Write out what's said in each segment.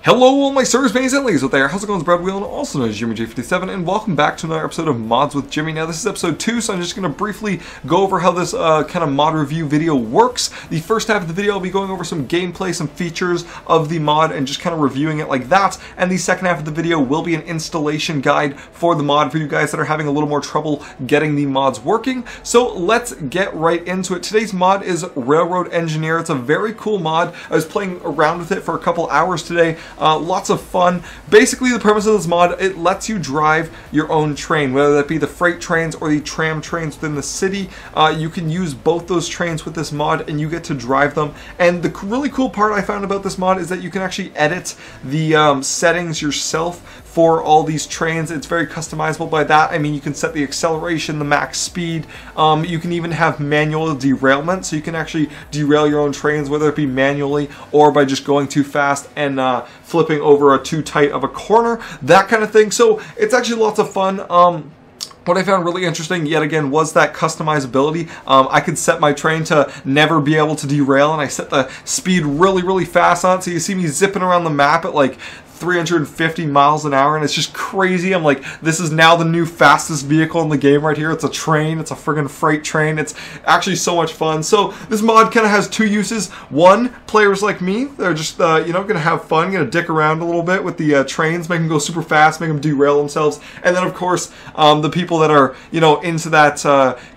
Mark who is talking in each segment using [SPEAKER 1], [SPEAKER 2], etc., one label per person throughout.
[SPEAKER 1] Hello all my sirs, mates, and ladies out there, how's it going? It's Breadwheel, and also known as Jimmy J57, and welcome back to another episode of Mods with Jimmy. Now this is episode 2, so I'm just going to briefly go over how this kind of mod review video works. The first half of the video I'll be going over some gameplay, some features of the mod, and just kind of reviewing it like that. And the second half of the video will be an installation guide for the mod for you guys that are having a little more trouble getting the mods working. So let's get right into it. Today's mod is Railroad Engineer. It's a very cool mod. I was playing around with it for a couple hours today. Lots of fun. Basically, the premise of this mod, it lets you drive your own train, whether that be the freight trains or the tram trains within the city. You can use both those trains with this mod, and you get to drive them. And the really cool part I found about this mod is that you can actually edit the settings yourself for all these trains. It's very customizable by that. I mean, you can set the acceleration, the max speed. You can even have manual derailment, so you can actually derail your own trains, whether it be manually or by just going too fast and flipping over a too tight of a corner, that kind of thing. So it's actually lots of fun. What I found really interesting, yet again, was that customizability. I could set my train to never be able to derail, and I set the speed really, really fast on it. So you see me zipping around the map at like 350 miles an hour, and it's just crazy. I'm like, this is now the new fastest vehicle in the game right here. It's a train. It's a friggin' freight train. It's actually so much fun. So this mod kind of has two uses. One, players like me, they're just, you know, going to have fun, going to dick around a little bit with the trains, make them go super fast, make them derail themselves. And then, of course, the people that are, you know, into that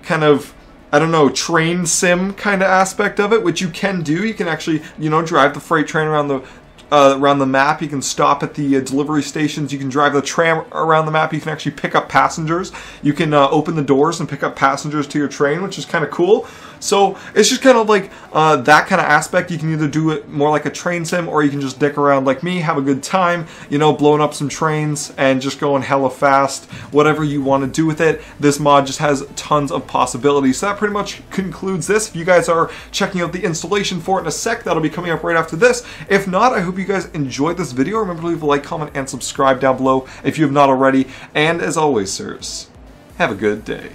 [SPEAKER 1] kind of, I don't know, train sim kind of aspect of it, which you can do. You can actually, you know, drive the freight train around the map. You can stop at the delivery stations. You can drive the tram around the map. You can actually pick up passengers. You can open the doors and pick up passengers to your train, which is kind of cool. So it's just kind of like that kind of aspect. You can either do it more like a train sim, or you can just dick around like me, have a good time, you know, blowing up some trains and just going hella fast. Whatever you want to do with it, this mod just has tons of possibilities. So that pretty much concludes this. If you guys are checking out the installation for it in a sec, that'll be coming up right after this. If not, I hope you guys enjoyed this video. Remember to leave a like, comment, and subscribe down below if you have not already. And as always, sirs, have a good day.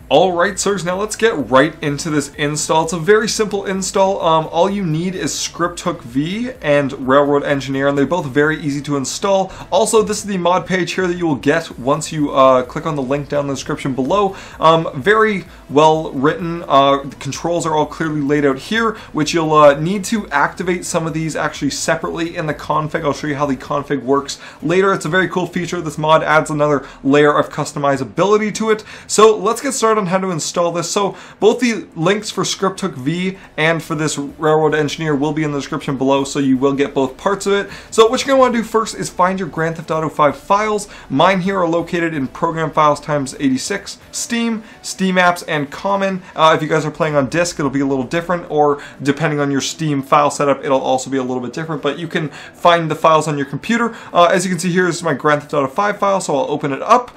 [SPEAKER 1] Alright, sirs, now let's get right into this install. It's a very simple install. All you need is Scripthook V and Railroad Engineer, and they're both very easy to install. Also, this is the mod page here that you will get once you click on the link down in the description below. Very well written. The controls are all clearly laid out here, which you'll need to activate some of these actually separately in the config. I'll show you how the config works later. It's a very cool feature. This mod adds another layer of customizability to it. So let's get started on how to install this. So both the links for Scripthook V and for this Railroad Engineer will be in the description below, so you will get both parts of it. So what you're going to want to do first is find your Grand Theft Auto 5 files. Mine here are located in Program Files x86, Steam, Steam Apps, and Common. If you guys are playing on disk, it'll be a little different, or depending on your Steam file setup, it'll also be a little bit different, but you can find the files on your computer. As you can see here, this is my Grand Theft Auto 5 file, so I'll open it up.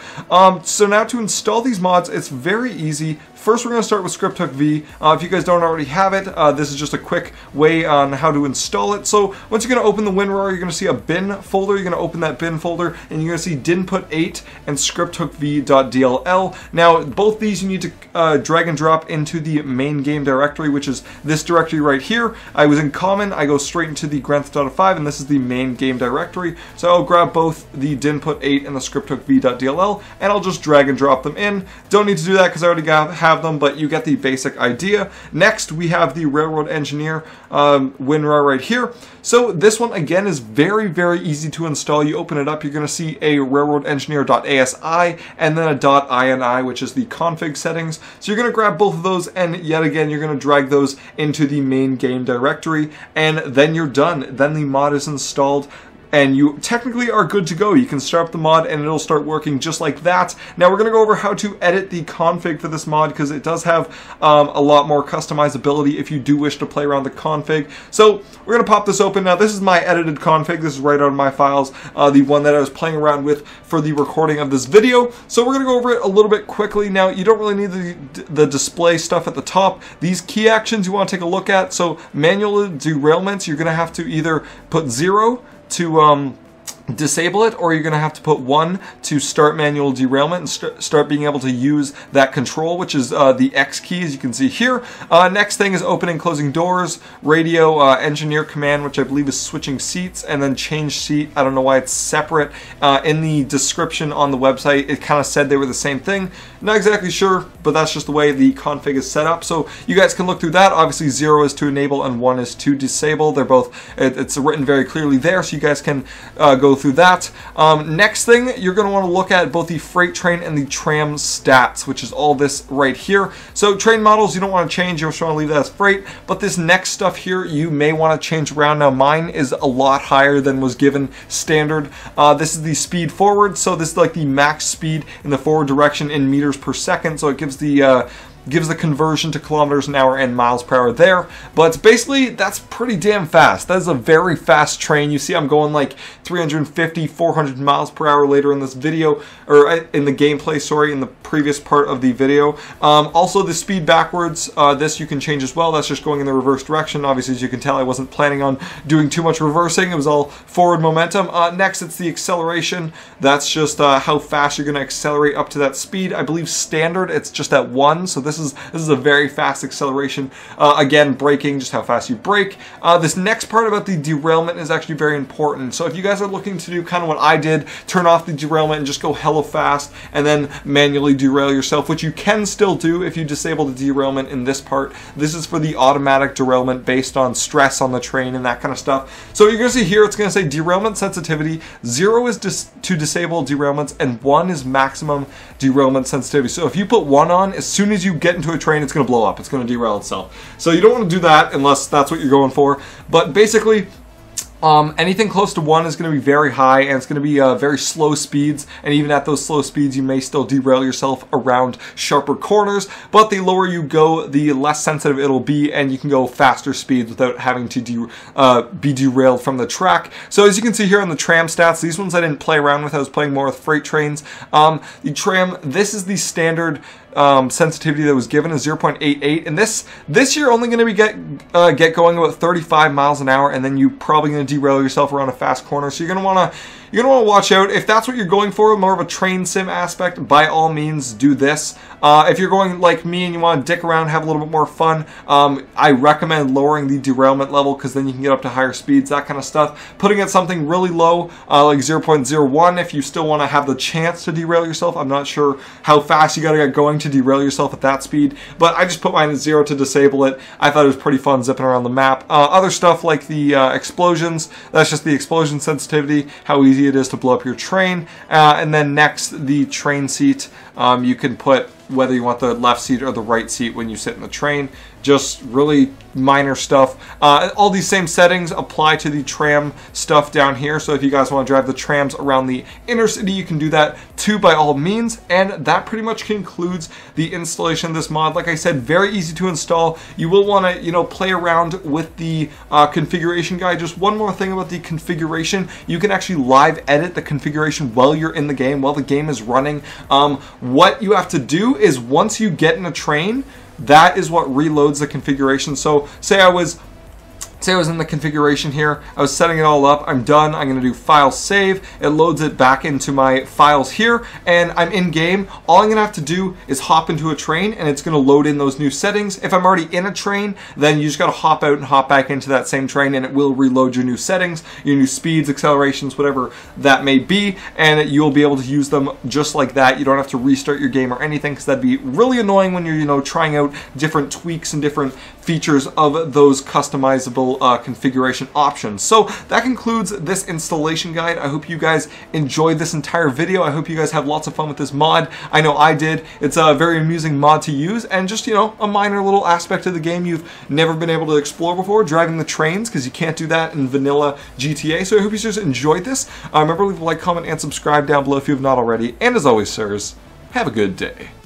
[SPEAKER 1] So now to install these mods, it's very easy. First, we're going to start with Scripthook V. If you guys don't already have it, this is just a quick way on how to install it. So once you're going to open the Winrar, you're going to see a bin folder. You're going to open that bin folder, and you're going to see dinput 8 and scripthookv.dll. Now, both these you need to drag and drop into the main game directory, which is this directory right here. I was in Common. I go straight into the Grand Theft Auto 5, and this is the main game directory. So I'll grab both the dinput 8 and the scripthookv.dll, and I'll just drag and drop them in. Don't need to do that because I already have them, but you get the basic idea. Next, we have the Railroad Engineer Winrar right here. So this one, again, is very, very easy to install. You open it up, you're going to see a railroadengineer.asi and then a .ini, which is the config settings. So you're going to grab both of those, and yet again, you're going to drag those into the main game directory, and then you're done. Then the mod is installed, and you technically are good to go. You can start up the mod and it'll start working just like that. Now we're going to go over how to edit the config for this mod, because it does have a lot more customizability if you do wish to play around the config. So we're going to pop this open. Now this is my edited config. This is right out of my files, the one that I was playing around with for the recording of this video. So we're going to go over it a little bit quickly. Now you don't really need the display stuff at the top. These key actions you want to take a look at. So manual derailments, you're going to have to either put 0 to disable it, or you're going to have to put 1 to start manual derailment and start being able to use that control, which is the X key, as you can see here. Next thing is opening and closing doors, radio, engineer command, which I believe is switching seats, and then change seat. I don't know why it's separate. In the description on the website, it kind of said they were the same thing. Not exactly sure, but that's just the way the config is set up. So you guys can look through that. Obviously 0 is to enable and 1 is to disable. They're both, it's written very clearly there, so you guys can go through that. Next thing, you're going to want to look at both the freight train and the tram stats, which is all this right here. So train models you don't want to change, you just want to leave that as freight, but this next stuff here you may want to change around. Now mine is a lot higher than was given standard. This is the speed forward, so this is like the max speed in the forward direction in meters per second, so it gives the conversion to kilometers an hour and miles per hour there. But basically, that's pretty damn fast. That is a very fast train. You see I'm going like 350, 400 miles per hour later in this video, or in the gameplay, sorry, in the previous part of the video. Also, the speed backwards, this you can change as well. That's just going in the reverse direction. Obviously, as you can tell, I wasn't planning on doing too much reversing. It was all forward momentum. Next, it's the acceleration. That's just how fast you're going to accelerate up to that speed. I believe standard, it's just at 1, so this is a very fast acceleration. Again, braking, just how fast you brake. This next part about the derailment is actually very important. So if you guys are looking to do kind of what I did, turn off the derailment and just go hella fast and then manually derail yourself, which you can still do if you disable the derailment in this part. This is for the automatic derailment based on stress on the train and that kind of stuff. So you're going to see here, it's going to say derailment sensitivity. 0 is to disable derailments and 1 is maximum derailment sensitivity. So if you put 1 on, as soon as you get into a train, it's going to blow up. It's going to derail itself. So you don't want to do that unless that's what you're going for. But basically, anything close to 1 is going to be very high, and it's going to be very slow speeds, and even at those slow speeds you may still derail yourself around sharper corners, but the lower you go, the less sensitive it'll be, and you can go faster speeds without having to be derailed from the track. So as you can see here on the tram stats, these ones I didn't play around with, I was playing more with freight trains. The tram, this is the standard sensitivity that was given is 0.88, and this you're only going to be get going about 35 miles an hour, and then you're probably going to derail yourself around a fast corner. So you're going to want to watch out. If that's what you're going for, more of a train sim aspect, by all means do this. If you're going like me and you want to dick around, have a little bit more fun, I recommend lowering the derailment level, because then you can get up to higher speeds, that kind of stuff. Putting it something really low, like 0.01, if you still want to have the chance to derail yourself. I'm not sure how fast you got to get going to derail yourself at that speed, but I just put mine at 0 to disable it. I thought it was pretty fun zipping around the map. Other stuff like the explosions, that's just the explosion sensitivity, how easy it is to blow up your train. And then next, the train seat, you can put whether you want the left seat or the right seat when you sit in the train. Just really minor stuff. All these same settings apply to the tram stuff down here, so if you guys want to drive the trams around the inner city, you can do that too, by all means. And that pretty much concludes the installation of this mod. Like I said, very easy to install. You will want to, you know, play around with the configuration guide. Just one more thing about the configuration, you can actually live edit the configuration while you're in the game, while the game is running. What you have to do is, once you get in a train, that is what reloads the configuration. So say I was in the configuration here, I was setting it all up, I'm done, I'm going to do file save, it loads it back into my files here, and I'm in game. All I'm going to have to do is hop into a train, and it's going to load in those new settings. If I'm already in a train, then you just got to hop out and hop back into that same train, and it will reload your new settings, your new speeds, accelerations, whatever that may be, and you'll be able to use them just like that. You don't have to restart your game or anything, because that'd be really annoying when you're, you know, trying out different tweaks and different features of those customizable configuration options. So that concludes this installation guide. I hope you guys enjoyed this entire video. I hope you guys have lots of fun with this mod. I know I did. It's a very amusing mod to use, and just, you know, a minor little aspect of the game you've never been able to explore before, driving the trains, because you can't do that in vanilla GTA. So I hope you just enjoyed this. Remember, leave a like, comment, and subscribe down below if you have not already. And as always, sirs, have a good day.